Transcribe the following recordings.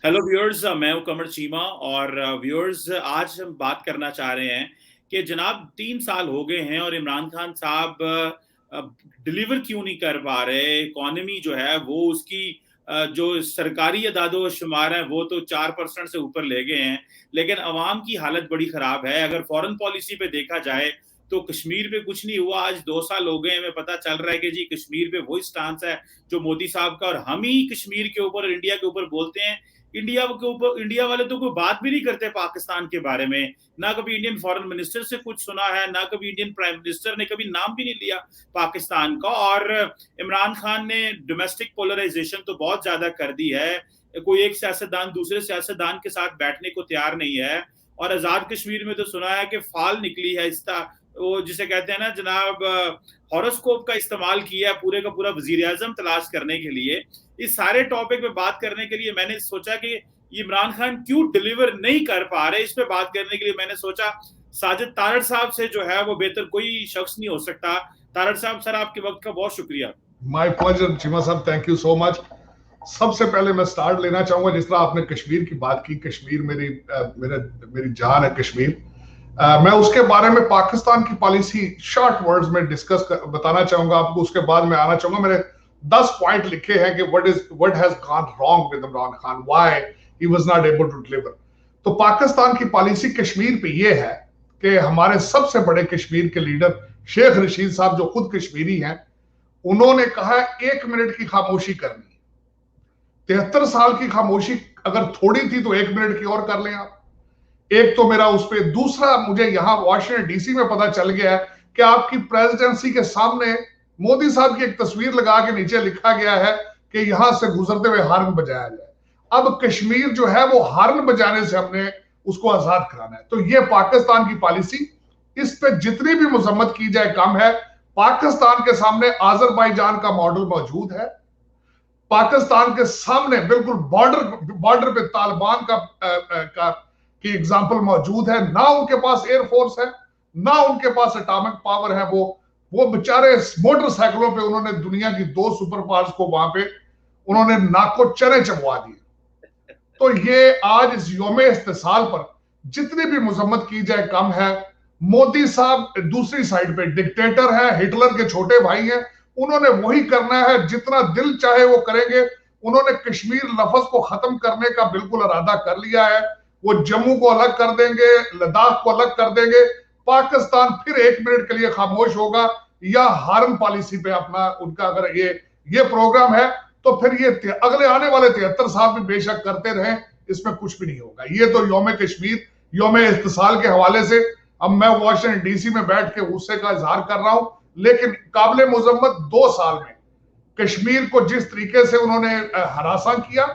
Hello viewers, मैं हूं कमर चीमा। और व्यूअर्स, आज हम बात करना चाह रहे हैं कि जनाब 3 साल हो गए हैं और इमरान खान साहब डिलीवर क्यों नहीं कर पा रहे। इकोनॉमी जो है वो उसकी जो सरकारी अदादो शुमार है वो तो 4% से ऊपर ले गए हैं, लेकिन अवाम की हालत बड़ी खराब है। अगर फॉरेन पॉलिसी पे देखा जाए तो कश्मीर पे कुछ नहीं हुआ। आज 2 साल हो गए, हमें पता चल रहा है कि जी कश्मीर पे वही स्टांस है जो मोदी साहब का, और हम ही कश्मीर के ऊपर, इंडिया के ऊपर बोलते हैं। इंडिया वाले तो कोई बात भी नहीं करते पाकिस्तान के बारे में। ना कभी इंडियन फॉरेन मिनिस्टर से कुछ सुना है, ना कभी इंडियन प्राइम मिनिस्टर ने कभी नाम भी नहीं लिया पाकिस्तान का। और इमरान खान ने डोमेस्टिक पोलराइजेशन तो बहुत ज्यादा कर दी है। कोई एक सियासतदान दूसरे सियासतदान के साथ बैठने को तैयार नहीं है। और आजाद कश्मीर में तो सुना है कि फाल निकली है, इस वो जिसे कहते हैं ना जनाब, हॉरोस्कोप का इस्तेमाल किया पूरे का पूरा वजीर आजम तलाश करने के लिए। इस सारे टॉपिक पे बात करने के लिए मैंने सोचा कि इमरान खान क्यों डिलीवर नहीं कर पा रहे, इस पे बात करने के लिए मैंने सोचा साजिद तारड़ साहब से जो है वो बेहतर कोई शख्स नहीं हो सकता। तारड़ साहब, सर आपके वक्त का बहुत शुक्रिया। माय प्लेजर चीमा साहब, थैंक यू सो मच। सबसे पहले मैं स्टार्ट लेना चाहूंगा, जिस तरह आपने कश्मीर की बात की। कश्मीर मेरी जान है कश्मीर। मैं उसके बारे में पाकिस्तान की पॉलिसी शॉर्ट वर्ड्स में बताना चाहूंगा आपको। उसके बाद मैं आना चाहूंगा, मेरे 10 पॉइंट लिखे हैं कि what has gone wrong with Imran Khan, why he was not able to deliver. तो पाकिस्तान की पॉलिसी कश्मीर पे ये है कि हमारे सबसे बड़े कश्मीर के लीडर शेख रशीद साहब, जो खुद कश्मीरी हैं, उन्होंने कहा 1 मिनट की खामोशी करनी। 73 साल की खामोशी अगर थोड़ी थी तो 1 मिनट की और कर लें आप। एक तो मेरा उस पर। दूसरा, मुझे यहां वॉशिंगटन डीसी में पता चल गया है कि आपकी प्रेसिडेंसी के सामने मोदी साहब की एक तस्वीर लगा के नीचे लिखा गया है कि यहां से गुजरते हुए हार्न बजाया जाए। अब कश्मीर जो है वो हार्न बजाने से हमने उसको आजाद कराना है। तो ये पाकिस्तान की पॉलिसी, इस पे जितनी भी मजम्मत की जाए कम है। पाकिस्तान के सामने आजरबाईजान का मॉडल मौजूद है। पाकिस्तान के सामने बिल्कुल बॉर्डर पे तालिबान का की एग्जाम्पल मौजूद है। ना उनके पास एयरफोर्स है, ना उनके पास एटॉमिक पावर है। वो बेचारे मोटरसाइकिलों पे उन्होंने दुनिया की 2 सुपर पावर्स को वहां पे उन्होंने नाको चने चबवा दिए। तो ये आज इस योमे इस्तिसाल पर जितनी भी मजम्मत की जाए कम है। मोदी साहब दूसरी साइड पे डिक्टेटर है, हिटलर के छोटे भाई हैं। उन्होंने वही करना है, जितना दिल चाहे वो करेंगे। उन्होंने कश्मीर लफ्ज को खत्म करने का बिल्कुल इरादा कर लिया है। वो जम्मू को अलग कर देंगे, लद्दाख को अलग कर देंगे। पाकिस्तान फिर 1 मिनट के लिए खामोश होगा, या हार्न पॉलिसी पे अपना उनका अगर ये प्रोग्राम है, तो फिर ये अगले आने वाले 73 साल भी बेशक करते रहें, इसमें कुछ भी नहीं होगा। ये तो योम कश्मीर, योम इस्तिसाल के हवाले से अब मैं वॉशिंगटन डीसी में बैठ के गुस्से का इजहार कर रहा हूं। लेकिन काबिल मुजम्मत 2 साल में कश्मीर को जिस तरीके से उन्होंने हरासा किया,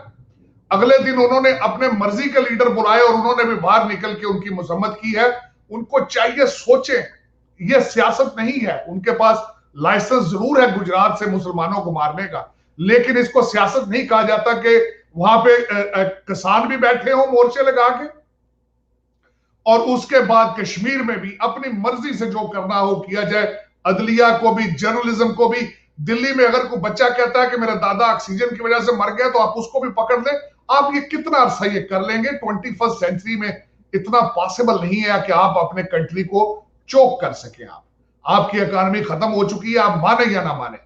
अगले दिन उन्होंने अपने मर्जी के लीडर बुलाए और उन्होंने भी बाहर निकल के उनकी मजम्मत की है। उनको चाहिए सोचें, यह सियासत नहीं है। उनके पास लाइसेंस जरूर है गुजरात से मुसलमानों को मारने का, लेकिन इसको सियासत नहीं कहा जाता कि वहां पे किसान भी बैठे हो मोर्चे लगा के, और उसके बाद कश्मीर में भी अपनी मर्जी से जो करना हो किया जाए। अदलिया को भी, जर्नलिज्म को भी। दिल्ली में अगर कोई बच्चा कहता है कि मेरा दादा ऑक्सीजन की वजह से मर गया, तो आप उसको भी पकड़ लें। आप ये कितना अरसा ये कर लेंगे? 21st सेंचुरी में इतना पॉसिबल नहीं है कि आप अपने कंट्री को चोक कर सके। आपकी इकोनॉमी खत्म हो चुकी है, आप माने या ना माने।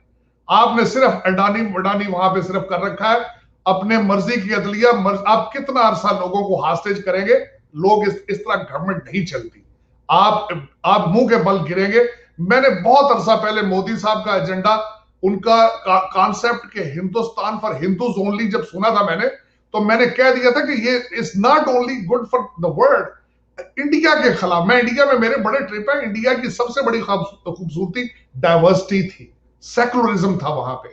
आपने सिर्फ अडानी वडानी वहां पे सिर्फ कर रखा है, अपने मर्जी की अदलिया। आप कितना अरसा लोगों को हास्टेज करेंगे? लोग इस तरह गवर्नमेंट नहीं चलती। आप मुंह के बल गिरेंगे। मैंने बहुत अरसा पहले मोदी साहब का एजेंडा, उनका कॉन्सेप्ट के हिंदुस्तान फॉर हिंदूज ओनली जब सुना था मैंने, तो मैंने कह दिया था कि ये is not only good for the world, India के खिलाफ। मैं इंडिया में, मेरे बड़े ट्रिप है। इंडिया की सबसे बड़ी खूबसूरती डाइवर्सिटी थी, सेकुलरिज्म था वहां पे।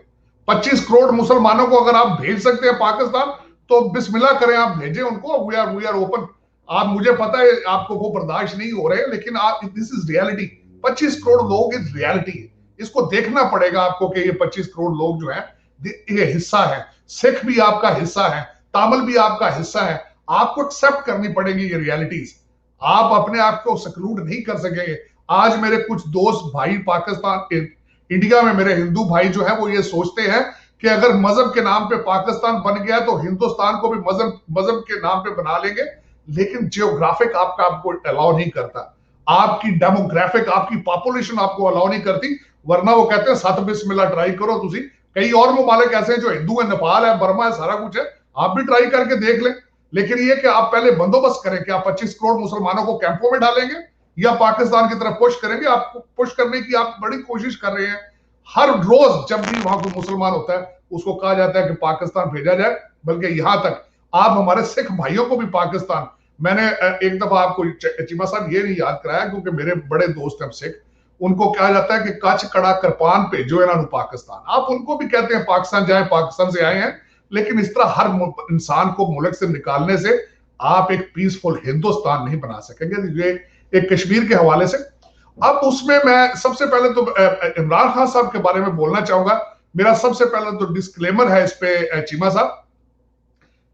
25 करोड़ मुसलमानों को अगर आप भेज सकते हैं पाकिस्तान, तो बिस्मिल्लाह करें, आप भेजें उनको। We are open. आप, मुझे पता है आपको वो बर्दाश्त नहीं हो रहे, लेकिन आप, दिस इज रियलिटी। 25 करोड़ लोग इस रियलिटी है। इसको देखना पड़ेगा आपको कि ये 25 करोड़ लोग जो है ये हिस्सा है। सिख भी आपका हिस्सा है, तामिल भी आपका हिस्सा है। आपको एक्सेप्ट करनी पड़ेगी ये रियलिटीज। आप अपने आप को सक्लूड नहीं कर सकेंगे। आज मेरे कुछ दोस्त भाई पाकिस्तान, इंडिया में मेरे हिंदू भाई जो है वो ये सोचते हैं कि अगर मजहब के नाम पे पाकिस्तान बन गया तो हिंदुस्तान को भी मजहब के नाम पे बना लेंगे, लेकिन जियोग्राफिक आपको अलाउ नहीं करता, आपकी डेमोग्राफिक, आपकी पॉपुलेशन आपको अलाउ नहीं करती। वरना वो कहते हैं सत बिस्मिल्लाह ट्राई करो तुसी। कई और ममालिक ऐसे हैं जो हिंदू है, नेपाल है, बर्मा है, सारा कुछ है, आप भी ट्राई करके देख लें। लेकिन ये कि आप पहले बंदोबस्त करें कि आप 25 करोड़ मुसलमानों को कैंपों में डालेंगे या पाकिस्तान की तरफ पुश करेंगे। आप पुश करने की आप बड़ी कोशिश कर रहे हैं। हर रोज जब भी वहां कोई मुसलमान होता है उसको कहा जाता है कि पाकिस्तान भेजा जाए, बल्कि यहां तक आप हमारे सिख भाइयों को भी पाकिस्तान, मैंने एक दफा आपको चीमा साहब ये नहीं याद कराया क्योंकि मेरे बड़े दोस्त हैं सिख, उनको कहा जाता है कि कच कड़ा कृपान भेजो इन्होंने पाकिस्तान। आप उनको भी कहते हैं पाकिस्तान जाए, पाकिस्तान से आए हैं, लेकिन इस तरह हर इंसान को मुल्क से निकालने से आप एक पीसफुल हिंदुस्तान नहीं बना सकेंगे। ये एक कश्मीर के हवाले से। अब उसमें मैं सबसे पहले तो इमरान खान साहब के बारे में बोलना चाहूंगा। मेरा सबसे पहले तो डिस्क्लेमर है इस पे चीमा साहब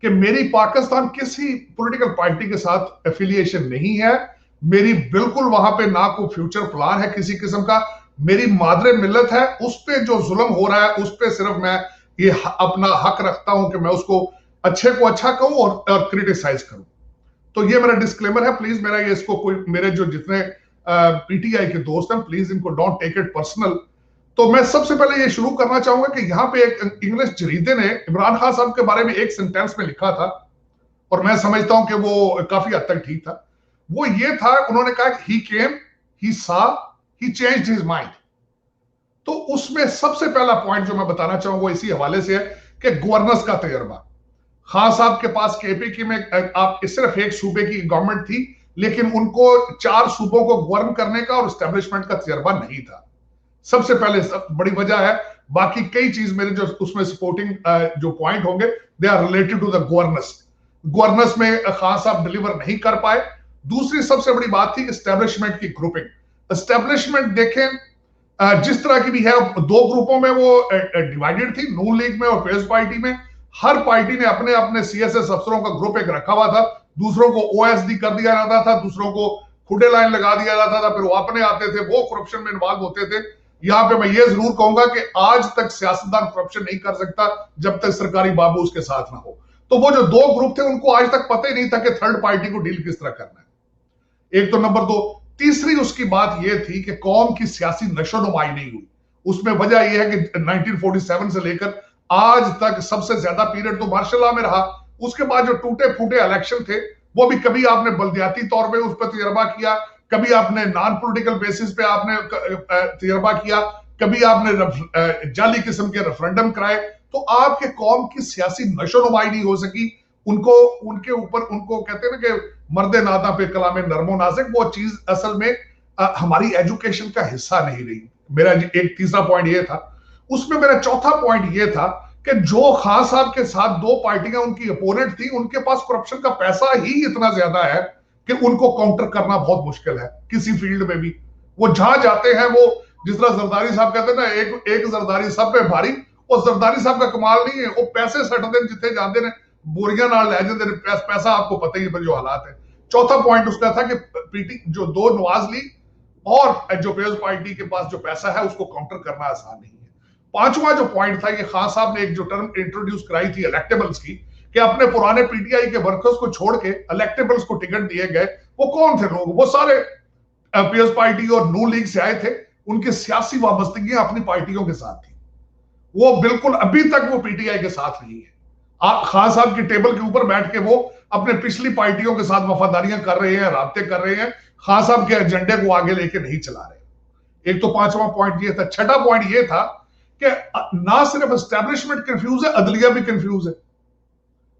कि मेरी पाकिस्तान किसी पॉलिटिकल पार्टी के साथ एफिलिएशन नहीं है। मेरी बिल्कुल वहां पे ना कोई फ्यूचर प्लान है किसी किस्म का। मेरी मादरे मिल्लत है, उस पे जो जुल्म हो रहा है उस पे सिर्फ मैं ये अपना हक रखता हूं कि मैं उसको अच्छे को अच्छा कहूं और क्रिटिसाइज करूं। तो ये मेरा डिस्क्लेमर है। प्लीज मेरा ये इसको कोई मेरे जो जितने पीटीआई के दोस्त हैं प्लीज इनको डोंट टेक इट पर्सनल। तो मैं सबसे पहले ये शुरू करना चाहूंगा कि यहाँ पे एक इंग्लिश जरीदे ने इमरान खान साहब के बारे में एक सेंटेंस में लिखा था और मैं समझता हूं कि वो काफी हद तक ठीक था। वो ये था, उन्होंने कहा कि ही केम, ही सा, ही चेंज्ड हिज माइंड। तो उसमें सबसे पहला पॉइंट जो मैं बताना चाहूंगा इसी हवाले से है कि गवर्नेंस का तजर्बा। खान साहब के पास केपीके में आप सिर्फ एक सूबे की गवर्नमेंट थी, लेकिन उनको 4 सूबों को गवर्न करने का और एस्टेब्लिशमेंट का तजर्बा नहीं था। सबसे पहले बड़ी वजह है। बाकी कई चीज मेरे जो उसमें सपोर्टिंग जो पॉइंट होंगे they are related to the governance. Governance में खान साहब डिलीवर नहीं कर पाए। दूसरी सबसे बड़ी बात थी एस्टेब्लिशमेंट की ग्रुपिंग। एस्टेब्लिशमेंट देखें जिस तरह की भी है, 2 ग्रुपों में वो डिवाइडेड थी, नून लीग में और पीपल्स पार्टी में। हर पार्टी ने अपने अपने सीएसएस अफसरों का ग्रुप एक रखा हुआ था। दूसरों को ओएसडी कर दिया जाता था, दूसरों को खुडे लाइन लगा दिया जाता था, फिर वो अपने आते थे, वो करप्शन में इन्वॉल्व होते थे। यहां पे मैं ये जरूर कहूंगा कि आज तक सियासतदान करप्शन नहीं कर सकता जब तक सरकारी बाबू उसके साथ ना हो। तो वो जो 2 ग्रुप थे उनको आज तक पता ही नहीं था कि थर्ड पार्टी को डील किस तरह करना है। एक तो नंबर 2। तीसरी उसकी बात यह थी कि कौम की सियासी नशोनुमाई नहीं हुई। उसमें वजह यह है कि 1947 से लेकर आज तक सबसे ज्यादा पीरियड तो मार्शल लॉ में रहा। उसके बाद जो टूटे फूटे इलेक्शन थे वो भी कभी आपने बल्दियाती तौर पे उस पर तजर्बा किया, कभी आपने नॉन पॉलिटिकल बेसिस पे आपने तजर्बा किया, कभी आपने जाली किस्म के रेफरेंडम कराए। तो आपके कौम की सियासी नशोनुमाई नहीं हो सकी। उनको उनके ऊपर उनको कहते हैं ना कि मर्दे नादा पे कलामे नरमो नाज़िक, वो चीज असल में हमारी एजुकेशन का हिस्सा नहीं रही। मेरा एक तीसरा पॉइंट ये था। उसमें मेरा चौथा पॉइंट ये था कि जो खान साहब के साथ 2 पार्टियां उनकी अपोनेंट थी, उनके पास करप्शन का पैसा ही इतना ज्यादा है कि उनको काउंटर करना बहुत मुश्किल है किसी फील्ड में भी। वो जहां जाते हैं, वो जिस तरह जरदारी साहब कहते हैं ना, एक जरदारी सब पे भारी। और जरदारी साहब का कमाल नहीं है, वो पैसे सटते जिथे जाते हैं बोरियां नाल लै जाते हैं पैसा। आपको पता ही है जो हालात है। चौथा पॉइंट उसका था कि पीटी जो 2 नवाज लीग और जो पीपल्स पार्टी के पास जो पैसा है उसको काउंटर करना आसान नहीं है। 5वां जो पॉइंट था, ये खान साहब ने एक जो टर्म इंट्रोड्यूस कराई थी इलेक्टेबल्स की, कि अपने पुराने पीटीआई के वर्कर्स को छोड़ के इलेक्टेबल्स को टिकट दिए गए। वो कौन थे लोग? वो सारे पीपल्स पार्टी और नून लीग से आए थे। उनकी सियासी वाबस्तगियां अपनी पार्टियों के साथ थी। वो बिल्कुल अभी तक वो पीटीआई के साथ नहीं है। आप खान साहब की टेबल के ऊपर बैठ के वो अपने पिछली पार्टियों के साथ वफादारियां कर रहे हैं, राब्ते कर रहे हैं, खान साहब के एजेंडे को आगे लेके नहीं चला रहे। एक तो 5वां पॉइंट ये था। 6ठा पॉइंट ये था कि ना सिर्फ एस्टेब्लिशमेंट कंफ्यूज है, अदलिया भी कंफ्यूज है।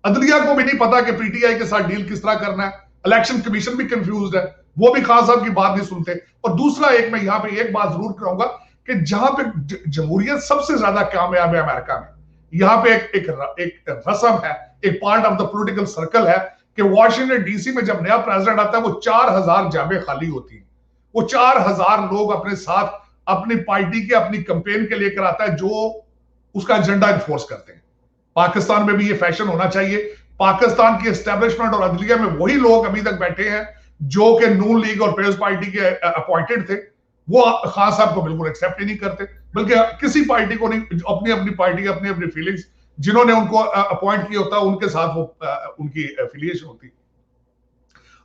अदलिया को भी नहीं पता कि पीटीआई के साथ डील किस तरह करना है। इलेक्शन कमीशन भी कंफ्यूज है, वो भी खान साहब की बात नहीं सुनते। और दूसरा, एक मैं यहां पे एक बात जरूर कहूंगा कि जहां पे जमहूरियत सबसे ज्यादा कामयाब है अमेरिका में, यहां पे एक रस्म है, एक part of the political circle है कि वॉशिंगटन डीसी में जब नया प्रेसिडेंट आता है वो 4000 जाबे खाली होती हैं। वो 4000 लोग अपने साथ अपनी पार्टी के अपनी कैंपेन के लेकर आता है जो उसका एजेंडा इन्फोर्स करते हैं। पाकिस्तान में भी ये फैशन होना चाहिए। पाकिस्तान की एस्टेब्लिशमेंट और अदलिया में वही लोग अभी तक बैठे हैं जो कि नून लीग और पीपल्स पार्टी के अपॉइंटेड थे। वो खान साहब को बिल्कुल एक्सेप्ट ही नहीं करते, बल्कि किसी पार्टी को नहीं, अपनी अपनी पार्टी, अपनी अपनी फीलिंग्स, जिन्होंने उनको अपॉइंट किया होता है उनके साथ वो उनकी एफिलिएशन होती।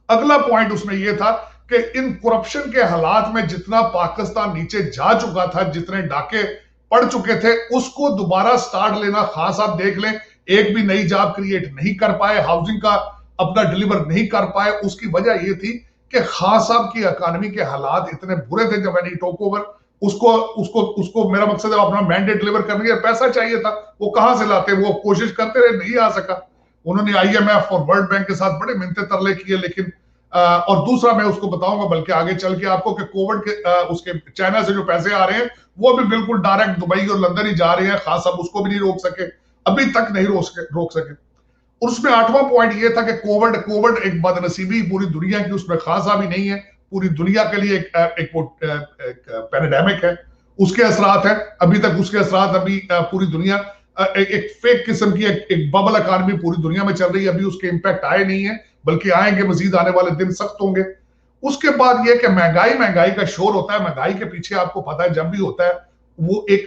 अगला पॉइंट उसमें यह था कि इन करप्शन के हालात में जितना पाकिस्तान नीचे जा चुका था, जितने डाके पड़ चुके थे, उसको दोबारा स्टार्ट लेना खान साहब देख लें। एक भी नई जॉब क्रिएट नहीं कर पाए, हाउसिंग का अपना डिलीवर नहीं कर पाए। उसकी वजह यह थी कि खान साहब की इकोनॉमी के हालात इतने बुरे थे जब मैंने टोक ओवर, उसको उसको उसको मेरा मकसद है अपना मैंडेट डिलीवर करने के लिए पैसा चाहिए था, वो कहां से लाते, वो कोशिश करते रहे, नहीं आ सका। उन्होंने IMF और वर्ल्ड बैंक के साथ बड़े मिन्नते तरले किए, लेकिन और दूसरा मैं उसको बताऊंगा बल्कि आगे चल के आपको कि कोविड के उसके चाइना से जो पैसे आ रहे हैं वो भी बिल्कुल डायरेक्ट दुबई और लंदन ही जा रहे हैं। खास साहब उसको भी नहीं रोक सके, अभी तक नहीं रोक सके। उसमें 8वां पॉइंट ये था कि कोविड एक बदनसीबी पूरी दुनिया की, उसमें खास साहब ही नहीं है, पूरी दुनिया के लिए एक पैंडेमिक है, उसके असरात हैं अभी तक, उसके असरात अभी पूरी दुनिया एक फेक किस्म की एक बबल इकॉनमी पूरी दुनिया में चल रही है, अभी उसके इंपैक्ट आए नहीं है, बल्कि आएंगे, मजीद आने वाले दिन सख्त होंगे। उसके बाद यह कि महंगाई का शोर होता है। महंगाई के पीछे आपको पता है जब भी होता है वो एक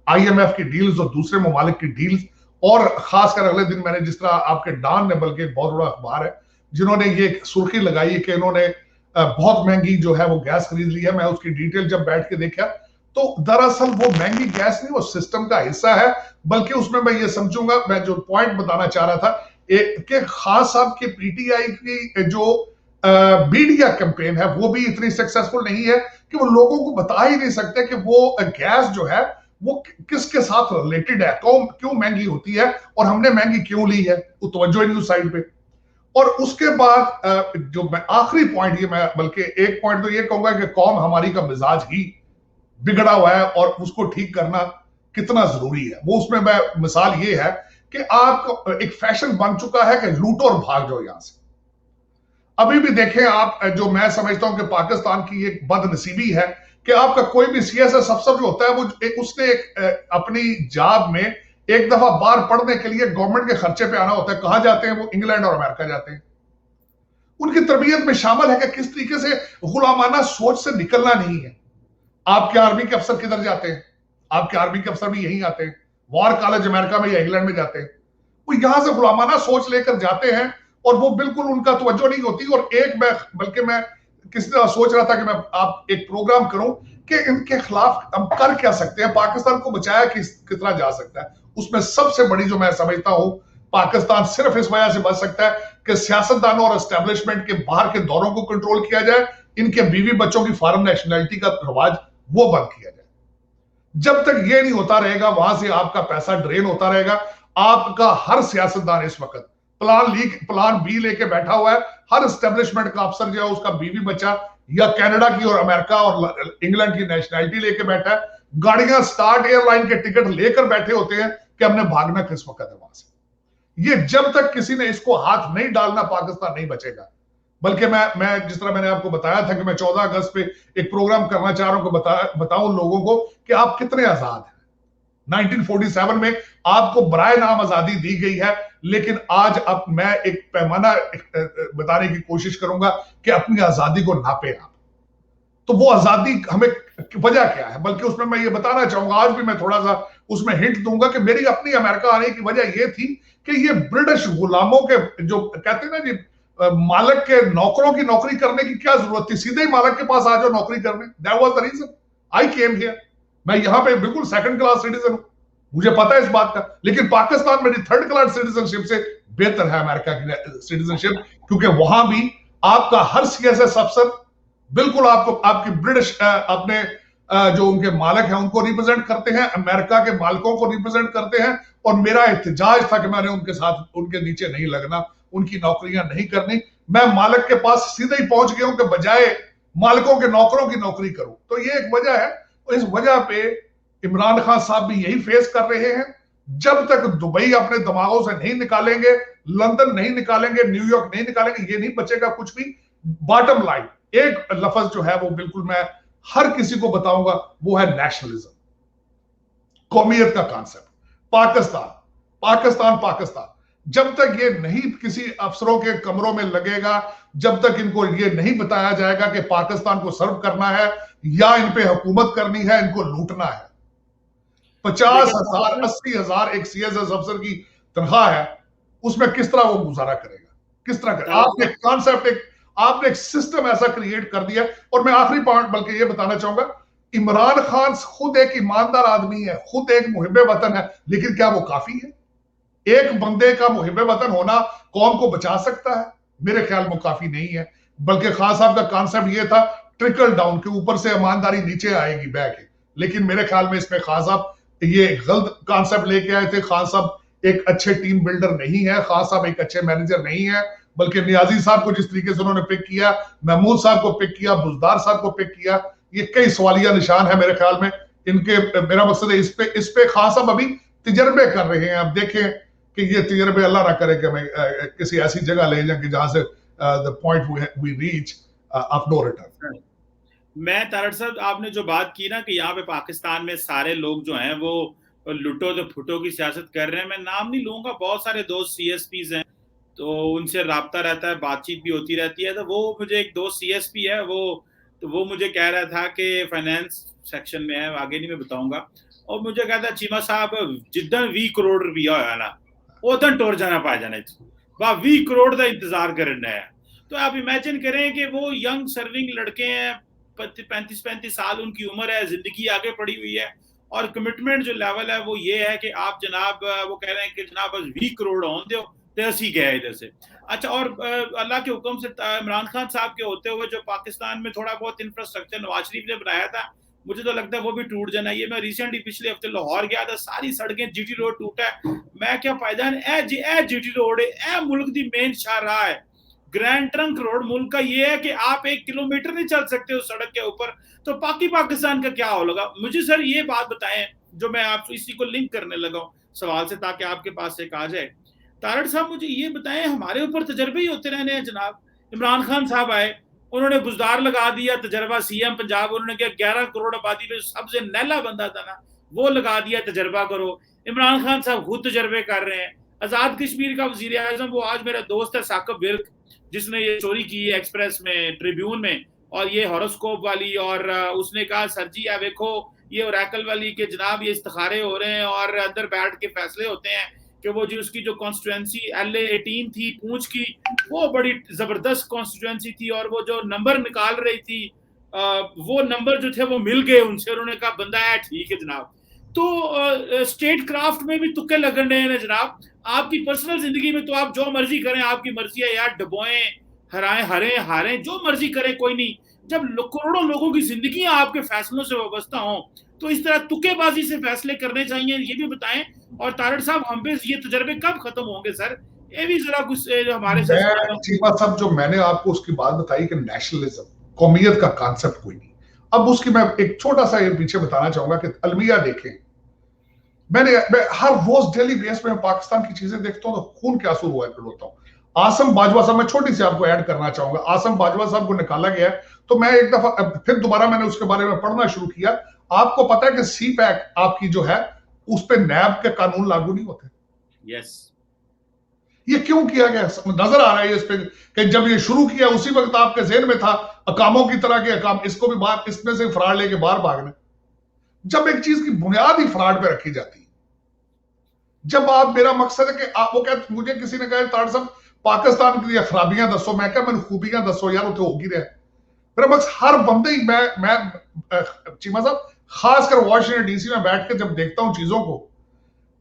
IMF की डील्स और दूसरे ममालिक की डील्स, और खासकर अगले दिन मैंने जिस तरह आपके डॉन ने, बल्कि एक बहुत बड़ा अखबार है जिन्होंने ये सुर्खी लगाई कि इन्होंने बहुत महंगी जो है वो गैस खरीद ली है। मैं उसकी डिटेल जब बैठ के देखा तो दरअसल वो महंगी गैस नहीं, वो सिस्टम का हिस्सा है, बल्कि उसमें मैं ये समझूंगा, मैं जो पॉइंट बताना चाह रहा था कि खास साहब की PTI की जो मीडिया कैंपेन है वो भी इतनी सक्सेसफुल नहीं है कि वो लोगों को बता ही नहीं सकते कि वो गैस जो है वो किसके साथ रिलेटेड है, क्यों महंगी होती है और हमने महंगी क्यों ली है, वो तवज्जो ही नहीं उस साइड पे। और उसके बाद जो मैं आखिरी पॉइंट, ये मैं बल्कि एक पॉइंट तो ये कहूंगा कि कौम हमारी का मिजाज ही बिगड़ा हुआ है और उसको ठीक करना कितना जरूरी है। वो उसमें मैं मिसाल ये है कि आपको एक फैशन बन चुका है कि लूटो और भाग जाओ यहां से। अभी भी देखें आप, जो मैं समझता हूं कि पाकिस्तान की एक बदनसीबी है कि आपका कोई भी CSS अफसर जो होता है वो उसने अपनी जॉब में एक दफा बाहर पढ़ने के लिए गवर्नमेंट के खर्चे पे आना होता है। कहां जाते हैं वो? इंग्लैंड और अमेरिका जाते हैं। उनकी तरबियत में शामिल है कि किस तरीके से गुलामाना सोच से निकलना नहीं है। आपके आर्मी के अफसर किधर जाते हैं? आपके आर्मी के अफसर भी यहीं आते हैं, वॉर कॉलेज अमेरिका में या इंग्लैंड में जाते हैं। वो यहां से गुलामाना सोच लेकर जाते हैं और वो बिल्कुल उनका तवज्जो नहीं होती। और बल्कि मैं किसी तरह सोच रहा था कि मैं आप एक प्रोग्राम करूं कि इनके खिलाफ हम कर क्या सकते हैं, पाकिस्तान को बचाया कितना जा सकता है। उसमें सबसे बड़ी जो मैं समझता हूं, पाकिस्तान सिर्फ इस वजह से बच सकता है कि सियासतदानों और एस्टेब्लिशमेंट के बाहर के दौरों को कंट्रोल किया जाए, इनके बीवी बच्चों की फॉरेन नेशनैलिटी का रवाज वो बंद किया जाए। जब तक ये नहीं होता रहेगा, वहां से आपका पैसा ड्रेन होता रहेगा। आपका हर सियासतदान इस वक्त प्लान B लेके बैठा हुआ है। हर एस्टेब्लिशमेंट का अफसर जो है उसका बीवी बच्चा या कनाडा की और अमेरिका और इंग्लैंड की नेशनैलिटी लेके बैठा है। गाड़ियां स्टार्ट एयरलाइन के टिकट लेकर बैठे होते हैं कि हमने भागना किस वक्त है वहां से। ये जब तक किसी ने इसको हाथ नहीं डालना, पाकिस्तान नहीं बचेगा। बल्कि मैं जिस तरह मैंने आपको बताया था कि मैं 14 अगस्त पे एक प्रोग्राम करना चाह रहा हूं कि बताऊं लोगों को कि आप कितने आजाद हैं। 1947 में आपको बराए नाम आजादी दी गई है, लेकिन आज अब मैं एक पैमाना बताने की कोशिश करूंगा कि अपनी आजादी को नापे आप। तो वो आजादी हमें वजह क्या है, बल्कि उसमें मैं ये बताना चाहूंगा, आज भी मैं थोड़ा सा उसमें हिंट दूंगा कि मेरी अपनी अमेरिका आने की वजह ये थी कि ये ब्रिटिश गुलामों के जो कहते हैं ना जी, मालिक के नौकरों की नौकरी करने की क्या जरूरत थी, सीधे ही मालिक के पास आ जाओ नौकरी करने। That was the reason I came here. मैं यहां पे बिल्कुल सेकंड क्लास सिटीजन हूं, मुझे पता है इस बात का, लेकिन पाकिस्तान मेरी थर्ड क्लास सिटीजनशिप से बेहतर है अमेरिका की सिटीजनशिप, क्योंकि वहां भी आपका हर CSS अफसर बिल्कुल आपको आपकी ब्रिटिश अपने जो उनके मालिक हैं उनको रिप्रेजेंट करते हैं, अमेरिका के मालिकों को रिप्रेजेंट करते हैं। और मेरा एहतजाज था कि मैंने उनके साथ, उनके नीचे नहीं लगना, उनकी नौकरियां नहीं करनी। मैं मालिक के पास सीधे ही पहुंच गया हूं कि बजाय मालिकों के नौकरों की नौकरी करूं। तो ये एक वजह है। तो इस वजह पे इमरान खान साहब भी यही फेस कर रहे हैं। जब तक दुबई अपने दिमागों से नहीं निकालेंगे, लंदन नहीं निकालेंगे, न्यूयॉर्क नहीं निकालेंगे, ये नहीं बचेगा कुछ भी। बॉटम लाइन एक लफ्ज जो है वो बिल्कुल मैं हर किसी को बताऊंगा, वो है नेशनलिज्म, कौमियत का कॉन्सेप्ट। पाकिस्तान पाकिस्तान पाकिस्तान जब तक ये नहीं किसी अफसरों के कमरों में लगेगा, जब तक इनको ये नहीं बताया जाएगा कि पाकिस्तान को सर्व करना है या इन पे हुकूमत करनी है, इनको लूटना है। 50,000 80,000 एक सीएसएस अफसर की तनख्वाह है, उसमें किस तरह वो गुजारा करेगा, किस तरह करेगा? आपने कॉन्सेप्ट आपने एक सिस्टम ऐसा क्रिएट कर दिया। और मैं आखिरी पॉइंट बल्कि ये बताना चाहूंगा, इमरान खान खुद एक ईमानदार आदमी है, खुद एक मुहिब्बे वतन है, लेकिन क्या वो काफी है? एक बंदे का मुहिब्बे वतन होना कौम को बचा सकता है? मेरे ख्याल में काफी नहीं है। बल्कि खान साहब का कॉन्सेप्ट ये था ट्रिकल डाउन के, ऊपर से ईमानदारी नीचे आएगी बह के, लेकिन मेरे ख्याल में इसमें खान साहब ये गलत कॉन्सेप्ट लेके आए थे। खान साहब एक अच्छे टीम बिल्डर नहीं है, खान साहब एक अच्छे मैनेजर नहीं है, बल्कि नियाजी साहब को जिस तरीके से उन्होंने पिक किया, महमूद साहब को पिक किया, बुजदार साहब को पिक किया, ये कई सवालिया निशान है मेरे ख्याल में इनके। मेरा मकसद है इस पे खान साहब अभी तजर्बे कर रहे हैं। अब देखें कि ये तजर्बे अल्लाह ना करे कि हमें किसी ऐसी जगह ले जाए कि जहां से the point we reach of no return. मैं तारड़ साहब, आपने जो बात की ना कि यहाँ पे पाकिस्तान में सारे लोग जो हैं वो लुटो तो फुटो की सियासत कर रहे हैं, मैं नाम नहीं लूंगा, बहुत सारे दोस्त सीएसपीज हैं तो उनसे राब्ता रहता है, बातचीत भी होती रहती है। तो वो मुझे एक दोस्त सीएसपी है, वो मुझे कह रहा था कि फाइनेंस सेक्शन में है, आगे नहीं मैं बताऊंगा, और मुझे कहता चीमा साहब जिदन 20 करोड़ रुपया होया ना उदन टोर जाना पा जाना, 20 करोड़ का इंतजार करना है। तो आप इमेजिन करें कि वो यंग सर्विंग लड़के हैं, 35-35 साल उनकी उम्र है, जिंदगी आगे पड़ी हुई है, और कमिटमेंट जो लेवल है वो ये है कि आप जनाब, वो कह रहे हैं कि जनाब बस 20 करोड़ हों दो तो ऐसी गया इधर से। अच्छा, और अल्लाह के हुक्म से इमरान खान साहब के होते हुए जो पाकिस्तान में थोड़ा बहुत इंफ्रास्ट्रक्चर नवाज शरीफ ने बनाया था, मुझे तो लगता है वो भी टूट जाना। ये मैं रिसेंटली पिछले हफ्ते लाहौर गया था, सारी सड़कें जीटी रोड टूटा है, मैं क्या फायदा ए जीटी रोड है, मुल्क दी मेन शाहराह है, ग्रैंड ट्रंक रोड मुल्क का ये है कि आप 1 किलोमीटर नहीं चल सकते उस सड़क के ऊपर, तो पाकिस्तान का क्या होगा? मुझे सर ये बात बताएं, जो मैं आप इसी को लिंक करने लगा हूं सवाल से, ताकि आपके पास एक आ जाए। तारड़ साहब मुझे ये बताएं, हमारे ऊपर तजर्बे ही होते रहने हैं जनाब। इमरान खान साहब आए, उन्होंने बुजदार लगा दिया तजर्बा, सीएम पंजाब, उन्होंने क्या 11 करोड़ आबादी में सबसे नैला बंदा था ना, वो लगा दिया तजर्बा करो। इमरान खान साहब खुद तजर्बे कर रहे हैं। आजाद कश्मीर का वजीर आजम, वो आज मेरा दोस्त है साकिब विर्क, जिसने ये स्टोरी की है एक्सप्रेस में, ट्रिब्यून में, और ये हॉरोस्कोप वाली, और उसने कहा सर जी आप देखो ये ओरेकल वाली के जनाब ये इस्तिखारे हो रहे हैं और अंदर बैठ के फैसले होते हैं कि वो जी उसकी जो कॉन्स्टिट्यूएंसी LA-18 थी पूंछ की, वो बड़ी जबरदस्त कॉन्स्टिट्यूएंसी थी, और वो जो नंबर निकाल रही थी वो नंबर जो थे वो मिल गए उनसे, उन्होंने कहा बंदा है ठीक है जनाब। तो स्टेट क्राफ्ट में भी तुक्के लगन रहे हैं जनाब। आपकी पर्सनल जिंदगी में तो आप जो मर्जी करें, आपकी मर्जी है यार, डबोएं, हराएं, हारें, जो मर्जी करें, कोई नहीं। जब करोड़ों लोगों की जिंदगी आपके फैसलों से वाबस्ता हो, तो इस तरह तुक्केबाजी से फैसले करने चाहिए, ये भी बताएं। और तारड़ साहब, हम पे ये तजर्बे कब खत्म होंगे सर? ये भी जरा कुछ हमारे चीमा साहब, जो मैंने आपको उसकी बात बताई कि नेशनलिज्म, कौमियत का कॉन्सेप्ट कोई नहीं। अब उसकी मैं एक छोटा सा ये पीछे बताना चाहूंगा कि अलमिया देखें, मैं हर रोज डेली बेस पे पाकिस्तान की चीजें देखता हूं तो खून के आंसू हुआ होता हूं। आसम बाजवा साहब, मैं छोटी सी आपको ऐड करना चाहूंगा, आसम बाजवा साहब को निकाला गया है, तो मैं एक दफा फिर दोबारा मैंने उसके बारे में पढ़ना शुरू किया। आपको पता है कि सी पैक आपकी जो है उस पर नैब के कानून लागू नहीं होते। यस, ये क्यों किया गया? नजर आ रहा है इस पे कि जब ये शुरू किया उसी वक्त आपके ज़हन में था अकामों की तरह के अकाम, इसको भी बाहर, इसमें से फ्रॉड लेके बाहर भागना। जब एक चीज की बुनियाद ही फ्रॉड पे रखी जाती है, जब आप, मेरा मकसद है कि आप, वो कहते, मुझे किसी ने कहा तारड़ साहब पाकिस्तान की खराबियां दसो, मैं क्या मैंने खूबियां दसो यार, उसे होगी रहे। मेरा मकसद हर बंदे ही, मैं चीमा साहब खासकर वॉशिंगटन डीसी में बैठ के जब देखता हूं चीजों को,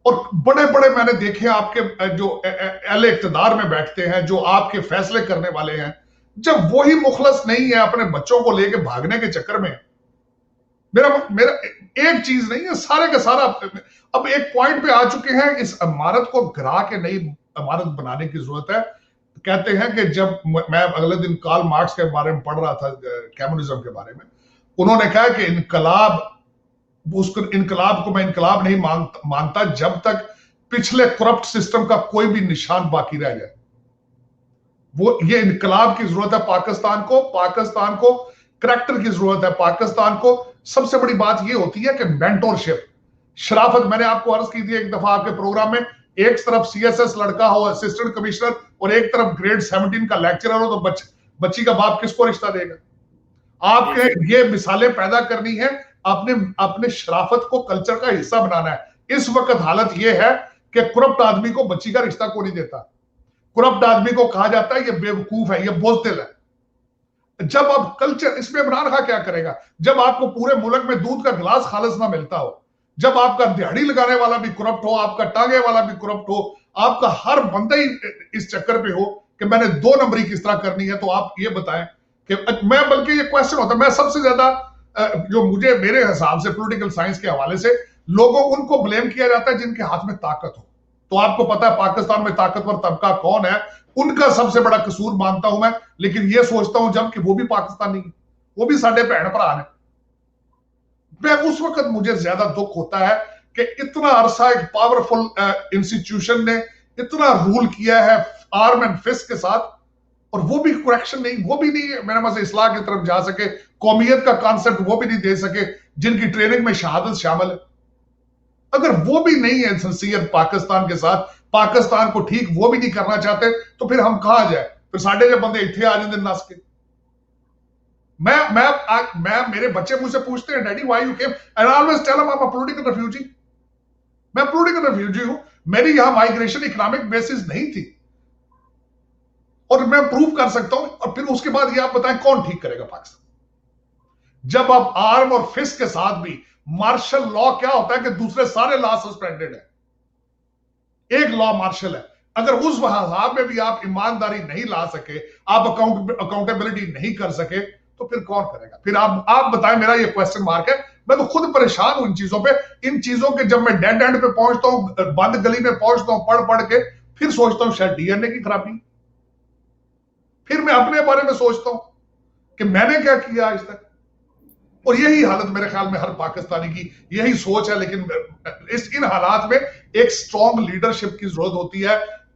और बड़े बड़े मैंने देखे आपके जो अहले इक्तदार में बैठते हैं, जो आपके फैसले करने वाले हैं, जब वही मुखलस नहीं है अपने बच्चों को लेके भागने के चक्कर में, मेरा एक चीज नहीं है, सारे का सारा अब एक पॉइंट पे आ चुके हैं, इस इमारत को गिरा के नई इमारत बनाने की जरूरत है। कहते हैं कि जब मैं अगले दिन कार्ल मार्क्स के बारे में पढ़ रहा था, कम्युनिज्म के बारे में, उन्होंने कहा कि इनकलाब को मैं इनकलाब नहीं मानता जब तक पिछले करप्ट सिस्टम का कोई भी निशान बाकी रह जाए। वो ये इनकलाब की जरूरत है पाकिस्तान को करैक्टर की जरूरत है पाकिस्तान को। सबसे बड़ी बात ये होती है कि मेंटोरशिप, शराफत, मैंने आपको अर्ज की थी एक दफा आपके प्रोग्राम में एक तरफ सीएसएस लड़का हो असिस्टेंट कमिश्नर और एक तरफ ग्रेड 17 का लेक्चरर हो, तो बच्ची का बाप किसको रिश्ता देगा? आपके ये मिसालें पैदा करनी है, अपने अपने शराफत को कल्चर का हिस्सा बनाना है। इस वक्त हालत यह है कि करप्ट आदमी को बच्ची का रिश्ता को नहीं देता। करप्ट आदमी को कहा जाता है ये बेवकूफ है, ये बोझदिल है। जब आप कल्चर, इसमें इमरान खान क्या करेगा? जब आपको पूरे मुल्क में दूध का गिलास खालिस ना मिलता हो, जब आपका दिहाड़ी लगाने वाला भी करप्ट हो, आपका टांगे वाला भी करप्ट हो, आपका हर बंदा ही इस चक्कर पे हो कि मैंने 2 नंबरी किस तरह करनी है, तो आप ये बताएं कि मैं, बल्कि ये क्वेश्चन होता है, मैं सबसे ज्यादा जो मुझे मेरे हिसाब से पॉलिटिकल साइंस के हवाले से लोगों उनको ब्लेम किया जाता है जिनके हाथ में ताकत हो। तो आपको पता है पाकिस्तान में ताकतवर तबका कौन है, उनका सबसे बड़ा कसूर मानता हूं मैं। लेकिन ये सोचता हूं जब कि वो भी पाकिस्तानी, वो भी साडे भैन भरा ने। मैं उस वक्त मुझे ज्यादा दुख होता है कि इतना अरसा एक पावरफुल इंस्टीट्यूशन ने इतना रूल किया है आर्म एंड फिस्ट के साथ, और वो भी करेक्शन नहीं, वो भी नहीं मेरे मत इस्लाह की तरफ जा सके, कौमियत का कॉन्सेप्ट वो भी नहीं दे सके जिनकी ट्रेनिंग में शहादत शामिल है। अगर वो भी नहीं है सिंसियर पाकिस्तान के साथ, पाकिस्तान को ठीक वो भी नहीं करना चाहते, तो फिर हम कहां जाए? फिर साढ़े जब बंदे इतने आ जाते नस के। मैं मेरे बच्चे मुझसे पूछते हैं daddy why you came, and I always tell them I am a political refugee. मैं पॉलिटिकल रेफ्यूजी हूं, मेरी यहां माइग्रेशन इकोनॉमिक बेसिस नहीं थी, और मैं प्रूव कर सकता हूं। और फिर उसके बाद ये आप बताएं कौन ठीक करेगा पाकिस्तान? जब आप आर्म और फिस्ट के साथ भी, मार्शल लॉ क्या होता है कि दूसरे सारे लॉ सस्पेंडेड है, एक लॉ मार्शल है। अगर उस हिसाब में भी आप ईमानदारी नहीं ला सके, आप अकाउंटेबिलिटी नहीं कर सके, तो फिर कौन करेगा? फिर आप बताएं, मेरा ये क्वेश्चन मार्क है। मैं तो खुद परेशान हूं इन चीजों पे। इन चीजों के जब मैं डेड एंड पे पहुंचता हूं, बंद गली में पहुंचता हूं पढ़ पढ़ के, फिर सोचता हूं शायद डीएनए की खराबी। फिर मैं अपने बारे में सोचता हूं कि मैंने क्या किया आज तक। और यही हालत मेरे ख्याल में हर पाकिस्तानी की यही सोच है। लेकिन इन हालात में एक स्ट्रॉन्ग लीडरशिप की जरूरत होती है,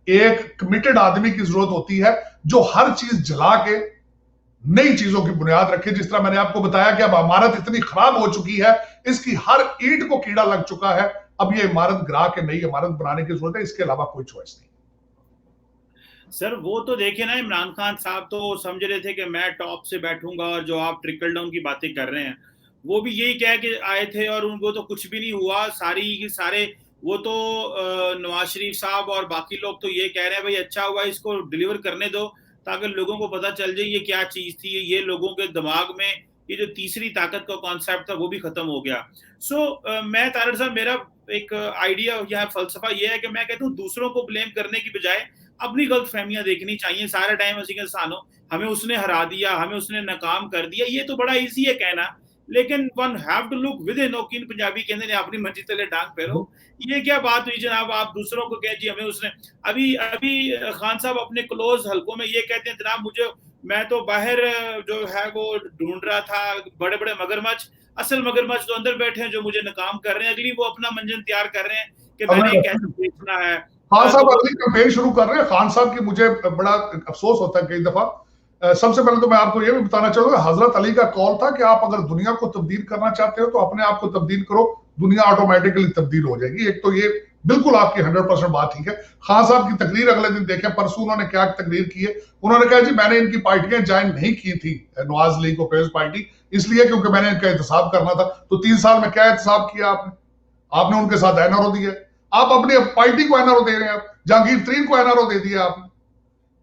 एक कमिटेड आदमी की जरूरत होती है जो हर चीज जला के नई चीजों की बुनियाद रखे। जिस तरह मैंने आपको बताया कि अब इमारत इतनी खराब हो चुकी है, इसकी हर ईंट को कीड़ा लग चुका है, अब ये इमारत गिरा के नई इमारत बनाने की जरूरत है। इसके अलावा कोई चॉइस नहीं। सर वो तो देखे ना, इमरान खान साहब तो समझ रहे थे कि मैं टॉप से बैठूंगा, और जो आप ट्रिकल डाउन की बातें कर रहे हैं वो भी यही कह के आए थे, और उनको तो कुछ भी नहीं हुआ। सारे वो तो नवाज शरीफ साहब और बाकी लोग तो ये कह रहे हैं भाई अच्छा हुआ इसको डिलीवर करने दो, ताकि लोगों को पता चल जाए ये क्या चीज थी। ये लोगों के दिमाग में ये जो तीसरी ताकत का कॉन्सेप्ट था वो भी खत्म हो गया। मैं तारड़ साहब, मेरा एक आइडिया या फलसफा ये है कि मैं कहता हूँ दूसरों को ब्लेम करने की बजाय अपनी गलत फहमियां देखनी चाहिए। सारा टाइम उसी के सानो हमें उसने हरा दिया, हमें उसने नाकाम कर दिया, ये तो बड़ा इजी है कहना, लेकिन one have to look within. ओकिन पंजाबी कहते हैं अपनी मर्जी तले डांग फेरो। ये क्या बात हुई जनाब, आप दूसरों को कह जी हमें उसने। अभी अभी खान साहब अपने क्लोज हलकों में ये कहते हैं जनाब मैं तो बाहर जो है वो ढूंढ रहा था बड़े बड़े मगरमच्छ, असल मगरमच्छ तो अंदर बैठे हैं जो मुझे नाकाम कर रहे हैं। अगली वो अपना मंजन तैयार कर रहे हैं कि मैंने कैसे बेचना है। खान साहब अगली कैंपेन शुरू कर रहे हैं। खान साहब की मुझे बड़ा अफसोस होता है कई दफा। सबसे पहले तो मैं आपको यह भी बताना चाहूंगा, हजरत अली का कॉल था कि आप अगर दुनिया को तब्दील करना चाहते हो तो अपने आप को तब्दील करो, दुनिया ऑटोमेटिकली तब्दील हो जाएगी। एक तो ये बिल्कुल आपकी 100% बात ठीक है। खान साहब की तकरीर अगले दिन देखें, परसों उन्होंने क्या तकरीर की है। उन्होंने कहा जी मैंने इनकी पार्टियां ज्वाइन नहीं की थी, नवाज लीग और पीपल्स पार्टी, इसलिए क्योंकि मैंने इनका एहतसाब करना था। तो 3 साल में क्या एहतसाब किया आपने उनके साथ एनआरओ दिया, आप अपनी पार्टी को एनआरओ दे रहे हैं, आप जहांगीर तरीन को एनआरओ दे दिया आपने।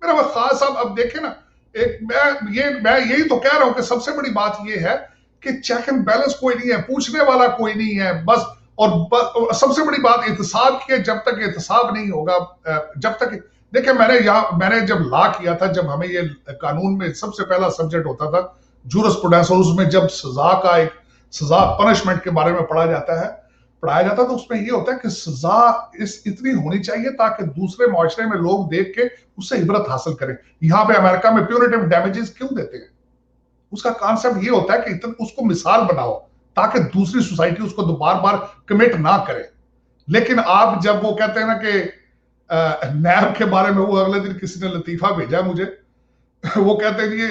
मेरा खान साहब अब देखें ना, मैं यही तो कह रहा हूं कि सबसे बड़ी बात यह है कि चेक एंड बैलेंस कोई नहीं है, पूछने वाला कोई नहीं है बस। और सबसे बड़ी बात एहतसाब की है। जब तक एहतसाब नहीं होगा, जब तक देखिए मैंने जब लॉ किया था, जब हमें ये कानून में सबसे पहला सब्जेक्ट होता था जूरिस्प्रूडेंस, और उसमें जब सजा पनिशमेंट के बारे में पढ़ाया जाता तो उसमें ये होता है कि सजा इतनी होनी चाहिए ताकि दूसरे मुआशरे में लोग देख के उससे इबरत हासिल करें। यहां पे अमेरिका में प्यूनिटिव डैमेजेस क्यों देते हैं? उसका कॉन्सेप्ट ये होता है कि उसको मिसाल बनाओ ताकि दूसरी सोसाइटी उसको बार बार कमिट ना करे। लेकिन आप जब वो कहते हैं ना कि नैब के बारे में, वो अगले दिन किसी ने लतीफा भेजा मुझे, वो कहते हैं कि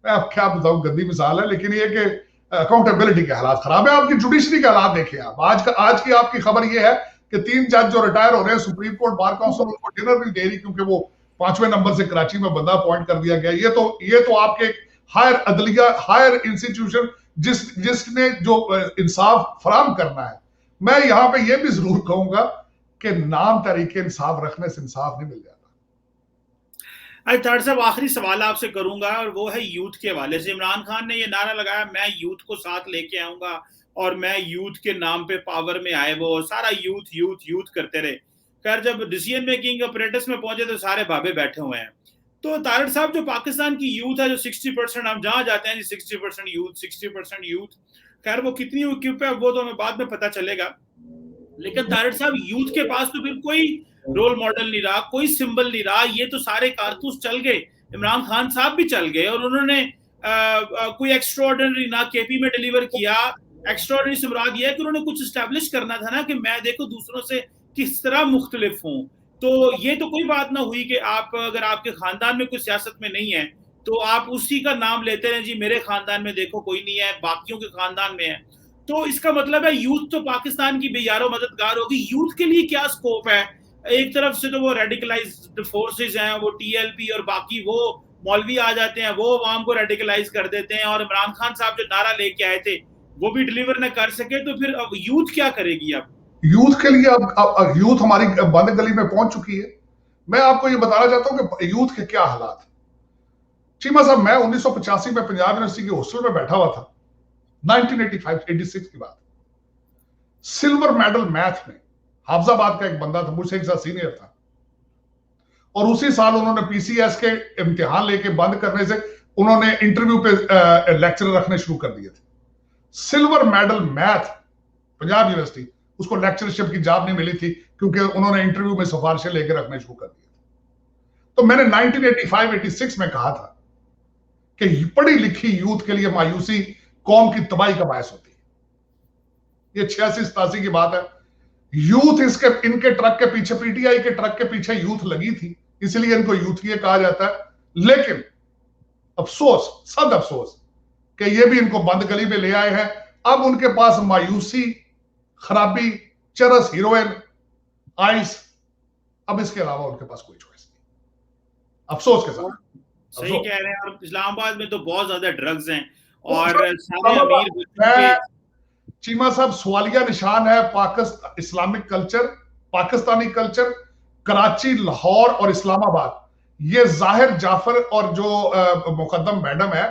मैं अब क्या बताऊं, गंदी मिसाल है, लेकिन ये कि अकाउंटेबिलिटी के हालात खराब है, आपकी जुडिशरी के हालात देखिए आप। आज की आपकी खबर यह है कि 3 जज जो रिटायर हो रहे हैं, सुप्रीम कोर्ट बार काउंसिल उनको डिनर नहीं दे रही क्योंकि वो 5वें नंबर से कराची में बंदा अपॉइंट कर दिया गया। ये तो आपके हायर अदलिया, हायर इंस्टीट्यूशन जिसने जो इंसाफ फराम करना है। मैं यहां पे ये भी जरूर कहूंगा कि नाम तरीके इंसाफ रखने से इंसाफ नहीं मिल जाता। तार साहब, आखिरी सवाल आपसे करूंगा और वो है यूथ के हवाले से। इमरान खान ने ये नारा लगाया, मैं यूथ को साथ लेके आऊंगा और मैं यूथ के नाम पे पावर में आए, वो सारा यूथ यूथ यूथ करते रहे। खैर, जब डिसीजन मेकिंग अपरेटस में पहुंचे तो सारे बाबे बैठे हुए हैं। तो तारड़ साहब, जो पाकिस्तान की यूथ है, जो 60%, हम जहां जाते हैं 60% यूथ, 60% यूथ, खैर वो कितनी इक्विप है वो तो हमें बाद में पता चलेगा। लेकिन तारड़ साहब, यूथ के पास तो फिर कोई रोल मॉडल नहीं रहा, कोई सिंबल नहीं रहा। ये तो सारे कारतूस चल गए, इमरान खान साहब भी चल गए और उन्होंने कोई एक्स्ट्राऑर्डिनरी ना केपी में डिलीवर किया। एक्स्ट्राऑर्डिनरी से मुराद ये है कि उन्होंने कुछ एस्टेब्लिश करना था ना, कि मैं देखो दूसरों से किस तरह मुख्तलिफ हूं। तो ये तो कोई बात ना हुई कि आप, अगर आपके खानदान में कोई सियासत में नहीं है तो आप उसी का नाम लेते हैं, जी मेरे खानदान में देखो कोई नहीं है, बाकियों के खानदान में है। तो इसका मतलब है यूथ तो पाकिस्तान की बेयारो मददगार होगी। यूथ के लिए क्या स्कोप है? एक तरफ से तो वो रेडिकलाइज्ड फोर्सेस हैं, वो टीएलपी और बाकी वो मौलवी आ जाते हैं, वो अवाम को रेडिकलाइज कर देते हैं, और इमरान खान साहब जो नारा लेके आए थे वो भी डिलीवर न कर सके, तो फिर अब यूथ क्या करेगी? अब यूथ के लिए अब यूथ हमारी बंद गली में पहुंच चुकी है। मैं आपको ये बताना चाहता हूं कि यूथ के क्या हालात। चीमा साहब, मैं 1985 में पंजाब यूनिवर्सिटी के हॉस्टल में बैठा हुआ था, 1985-86 की बात। सिल्वर मेडल मैथ में हाफजाबाद का एक बंदा था, मुझसे एक साथ सीनियर था, और उसी साल उन्होंने पीसीएस के इम्तिहान लेके बंद करने से उन्होंने इंटरव्यू पे लेक्चर रखने शुरू कर दिए थे। Silver medal math Punjab university, उसको लेक्चरशिप की जॉब नहीं मिली थी क्योंकि उन्होंने इंटरव्यू में सिफारिशें लेकर रखने शुरू कर दिए। तो मैंने 1985-86 में कहा था कि पढ़ी लिखी यूथ के लिए मायूसी कौम की तबाही का बायस होती है। ये 86-87 की बात है। यूथ इनके ट्रक के पीछे, पीटीआई के ट्रक के पीछे यूथ लगी थी, इसलिए इनको यूथ कहा जाता है। लेकिन अफसोस, सद अफसोस कि ये भी इनको बंद गली में ले आए हैं। अब उनके पास मायूसी, खराबी, चरस, हीरोइन, आइस, अब इसके अलावा उनके पास कोई चॉइस नहीं, अफसोस के साथ। सही कह रहे हैं। और इस्लामाबाद में तो बहुत ज्यादा ड्रग्स हैं और सारे अमीर चीमा साहब, सवालिया निशान है Islamic culture, Pakistani culture. Karachi, Lahore और इस्लामाबाद, ये जाहिर जाफर और जो मुकद्दम मैडम है,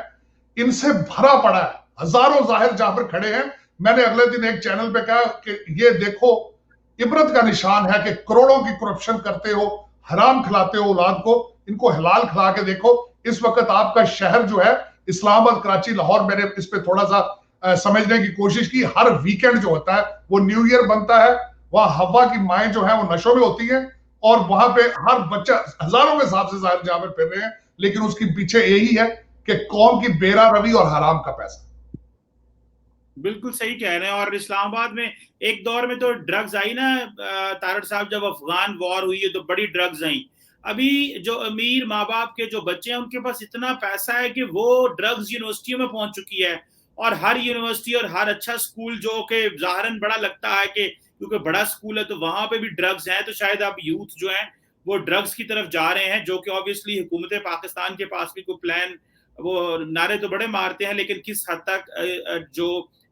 इनसे भरा पड़ा है। हजारों जाहिर जाफर खड़े हैं। मैंने अगले दिन एक चैनल पे कहा कि ये देखो, इबरत का निशान है कि करोड़ों की करप्शन करते हो, हराम खिलाते हो औलाद को, इनको हलाल खिला के देखो। इस वक्त आपका शहर जो है इस्लामाबाद, कराची, लाहौर, मैंने इस पे थोड़ा सा समझने की कोशिश की। हर वीकेंड जो होता है वो न्यू ईयर बनता है, वहां हवा की माएं जो है वो नशों में होती हैं, और वहां पे हर बच्चा हजारों के हिसाब से जाहिर जाफर फिर रहे हैं, लेकिन उसके पीछे यही है कि कौम की बेरा रवी और हराम का पैसा। बिल्कुल सही कह रहे हैं। और इस्लामाबाद में एक दौर में तो ड्रग्स आई ना तारड़ साहब, जब अफगान वॉर हुई है तो बड़ी ड्रग्स आई। अभी जो अमीर माँ बाप के जो बच्चे हैं उनके पास इतना पैसा है कि वो ड्रग्स यूनिवर्सिटियों में पहुंच चुकी है, और हर यूनिवर्सिटी और हर अच्छा स्कूल जो कि ज़ाहिरन बड़ा लगता है कि क्योंकि बड़ा स्कूल है तो वहां पे भी ड्रग्स हैं, तो शायद अब यूथ जो है वो ड्रग्स की तरफ जा रहे हैं, जो कि ऑब्वियसली हुकूमत पाकिस्तान के पास भी कोई प्लान, वो नारे तो बड़े मारते हैं लेकिन किस हद तक जो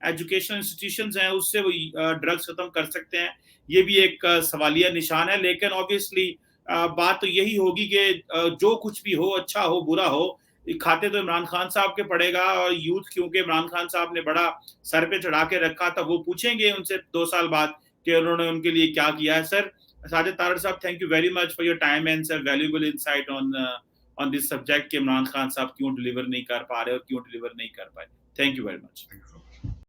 एजुकेशनल इंस्टीट्यूशंस हैं उससे वो ड्रग्स खत्म कर सकते हैं, ये भी एक सवालिया निशान है। लेकिन ऑब्वियसली बात तो यही होगी कि जो कुछ भी हो, अच्छा हो बुरा हो, खाते तो इमरान खान साहब के पड़ेगा। और यूथ क्योंकि इमरान खान साहब ने बड़ा सर पे चढ़ा के रखा था, वो पूछेंगे उनसे 2 साल बाद कि उन्होंने उनके लिए क्या किया है। सर साजिद तारड़ साहब, thank you very much for your time and sir valuable insight on this subject कि इमरान खान साहब क्यों डिलीवर नहीं कर पा रहे और क्यों डिलीवर नहीं कर पाए। Thank you very much.